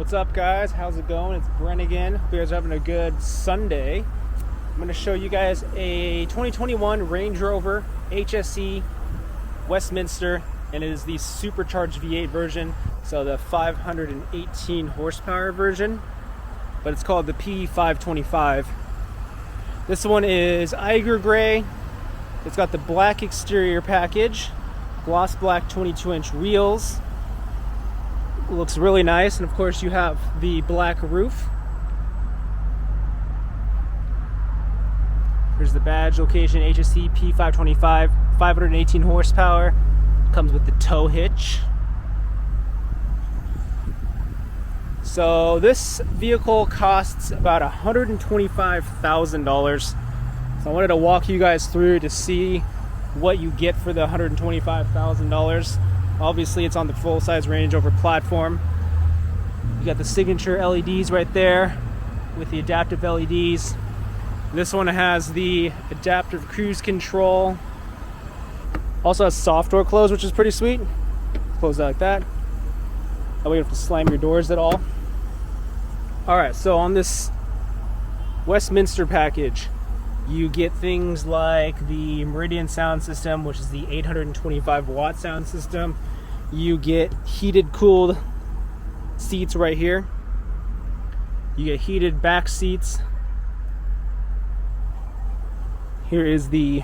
What's up, guys? How's it going? It's Brent again. Hope you guys are having a good Sunday. I'm going to show you guys a 2021 Range Rover HSE Westminster, and it is the supercharged V8 version, so the 518 horsepower version, but it's called the P525. This one is Eiger Grey. It's got the black exterior package, gloss black 22-inch wheels. It looks really nice, and of course you have the black roof. Here's the badge location, HSE P525, 518 horsepower. Comes with the tow hitch. So this vehicle costs about $125,000. So I wanted to walk you guys through to see what you get for the $125,000. Obviously it's on the full-size Range Rover platform. You got the signature LEDs right there with the adaptive LEDs. This one has the adaptive cruise control. Also has soft door close, which is pretty sweet. Close that like that. That way you don't have to slam your doors at all. Alright, so on this Westminster package, you get things like the Meridian sound system, which is the 825 watt sound system. You get heated, cooled seats right here. You get heated back seats. Here is the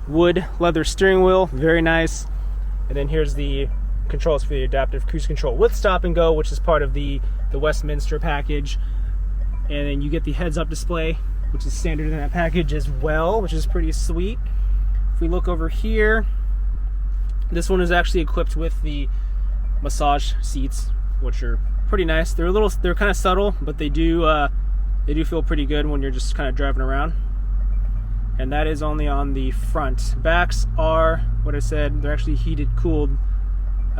wood leather steering wheel, very nice. And then here's the controls for the adaptive cruise control with stop and go, which is part of the Westminster package. And then you get the heads-up display, which is standard in that package as well, which is pretty sweet. If we look over here, this one is actually equipped with the massage seats, which are pretty nice. They're kind of subtle, but they do feel pretty good when you're just kind of driving around. And that is only on the front. Backs are what I said. They're actually heated, cooled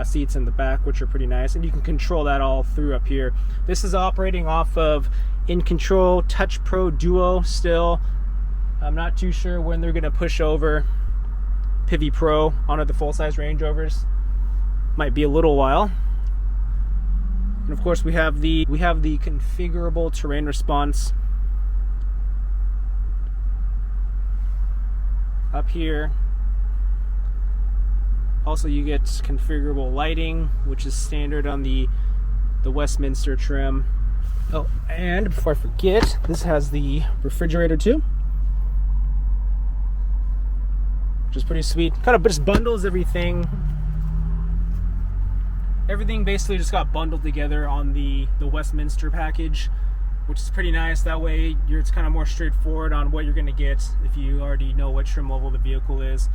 seats in the back, which are pretty nice, and you can control that all through up here. This is operating off of In Control Touch Pro Duo still. I'm not too sure when they're going to push over Pivi Pro onto the full-size Range Rovers. Might be a little while. And of course we have the configurable terrain response up here. Also you get configurable lighting, which is standard on the Westminster trim. Oh, and before I forget, this has the refrigerator too, which is pretty sweet. Kind of just bundles everything. Everything basically just got bundled together on the Westminster package, which is pretty nice. That way it's kind of more straightforward on what you're going to get if you already know what trim level the vehicle is.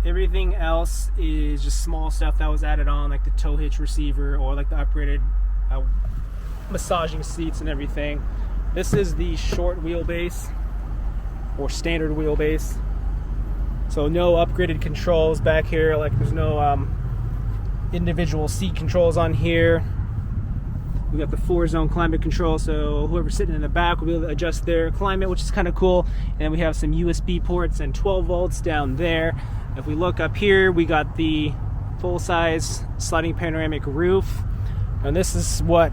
Everything else is just small stuff that was added on, like the tow hitch receiver or like the upgraded massaging seats and everything. This is the short wheelbase or standard wheelbase, so no upgraded controls back here. Like there's no individual seat controls on here. We got the 4-zone climate control, so whoever's sitting in the back will be able to adjust their climate, which is kind of cool. And we have some USB ports and 12 volts down there. If we look up here, we got the full-size sliding panoramic roof. And this is what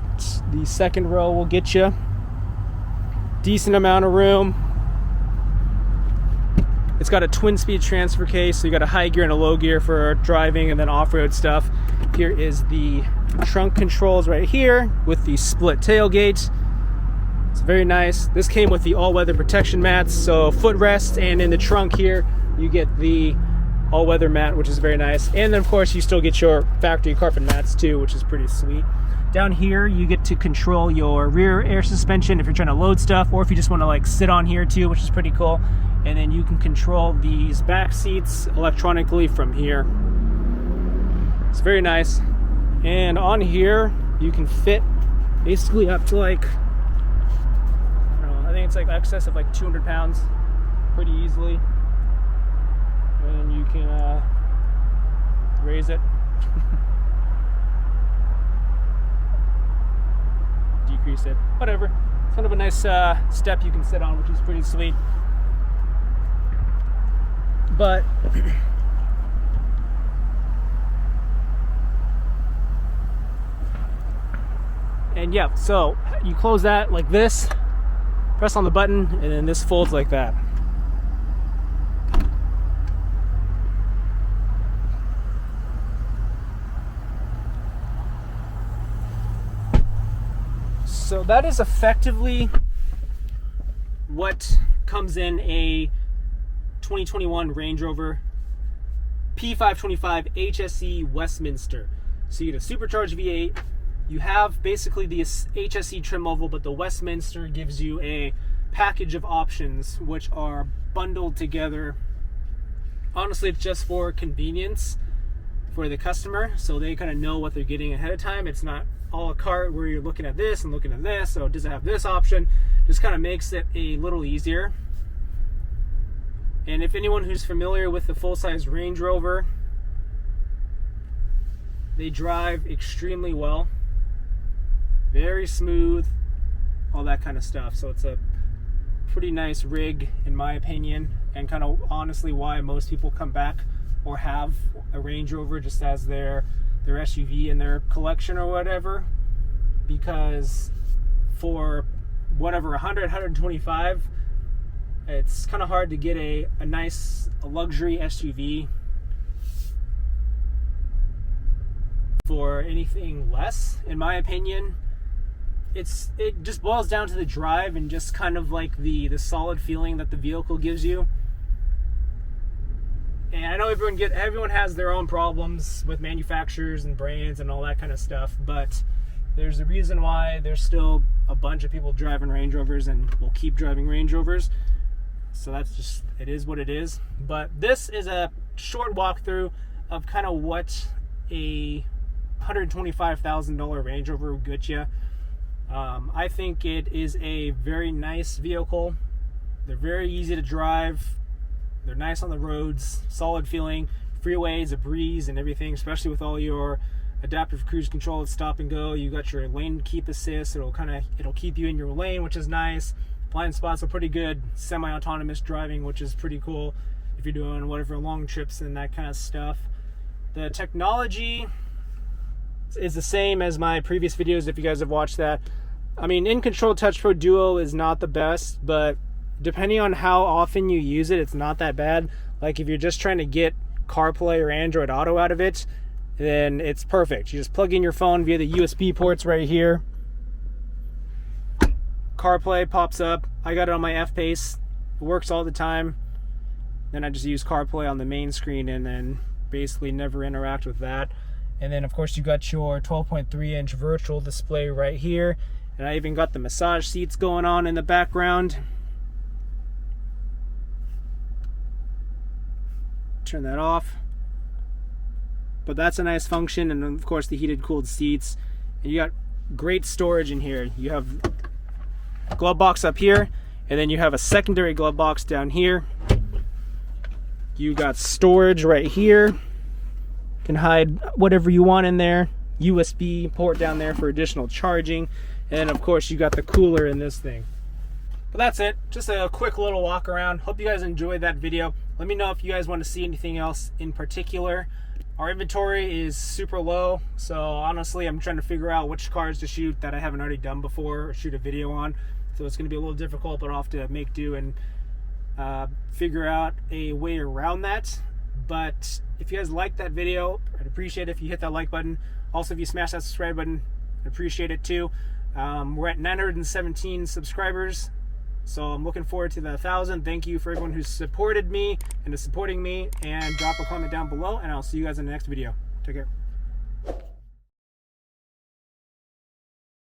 the second row will get you. Decent amount of room. It's got a twin-speed transfer case, so you got a high gear and a low gear for driving and then off-road stuff. Here is the trunk controls right here with the split tailgate. It's very nice. This came with the all-weather protection mats, so footrest, and in the trunk here you get the all-weather mat, which is very nice. And then of course you still get your factory carpet mats too, which is pretty sweet. Down here you get to control your rear air suspension if you're trying to load stuff, or if you just want to like sit on here too, which is pretty cool. And then you can control these back seats electronically from here. It's very nice. And on here you can fit basically up to like, I don't know, I think it's like excess of like 200 pounds pretty easily. And you can raise it, decrease it, whatever. It's kind of a nice step you can sit on, which is pretty sweet. But And yeah, so you close that like this, press on the button, and then this folds like that. So that is effectively what comes in a 2021 Range Rover P525 HSE Westminster. So you get a supercharged V8. You have basically the HSE trim level, but the Westminster gives you a package of options which are bundled together. Honestly, it's just for convenience for the customer, so they kind of know what they're getting ahead of time. It's not a la carte where you're looking at this and looking at this, so does it have this option? Just kind of makes it a little easier. And if anyone who's familiar with the full-size Range Rover, they drive extremely well, very smooth, all that kind of stuff. So it's a pretty nice rig in my opinion, and kind of honestly why most people come back or have a Range Rover just as their SUV in their collection or whatever, because for whatever 125, it's kind of hard to get a nice luxury SUV for anything less, in my opinion. It just boils down to the drive and just kind of like the solid feeling that the vehicle gives you. And I know everyone has their own problems with manufacturers and brands and all that kind of stuff, but there's a reason why there's still a bunch of people driving Range Rovers and will keep driving Range Rovers. So that's just, it is what it is. But this is a short walkthrough of kind of what a $125,000 Range Rover will get you. I think it is a very nice vehicle. They're very easy to drive. They're nice on the roads, solid feeling. Freeway is a breeze and everything, especially with all your adaptive cruise control at stop and go. You got your lane keep assist. It'll keep you in your lane, which is nice. Blind spots are pretty good. Semi-autonomous driving, which is pretty cool if you're doing whatever long trips and that kind of stuff. The technology is the same as my previous videos if you guys have watched that. I mean, In Control Touch Pro Duo is not the best, but depending on how often you use it, it's not that bad. Like if you're just trying to get CarPlay or Android Auto out of it, then it's perfect. You just plug in your phone via the USB ports right here. CarPlay pops up. I got it on my F-Pace. It works all the time. Then I just use CarPlay on the main screen and then basically never interact with that. And then of course you got your 12.3-inch virtual display right here. And I even got the massage seats going on in the background. Turn that off. But that's a nice function. And of course the heated cooled seats. And you got great storage in here. You have a glove box up here, and then you have a secondary glove box down here. You got storage right here. You can hide whatever you want in there. USB port down there for additional charging. And then of course you got the cooler in this thing. But that's it. Just a quick little walk around. Hope you guys enjoyed that video. Let me know if you guys want to see anything else in particular. Our inventory is super low, so honestly I'm trying to figure out which cars to shoot that I haven't already done before or shoot a video on. So it's going to be a little difficult, but I'll have to make do and figure out a way around that. But if you guys like that video, I'd appreciate it if you hit that like button. Also, if you smash that subscribe button, I'd appreciate it too. We're at 917 subscribers, so I'm looking forward to the 1,000. Thank you for everyone who's supported me and is supporting me, and drop a comment down below, and I'll see you guys in the next video. Take care.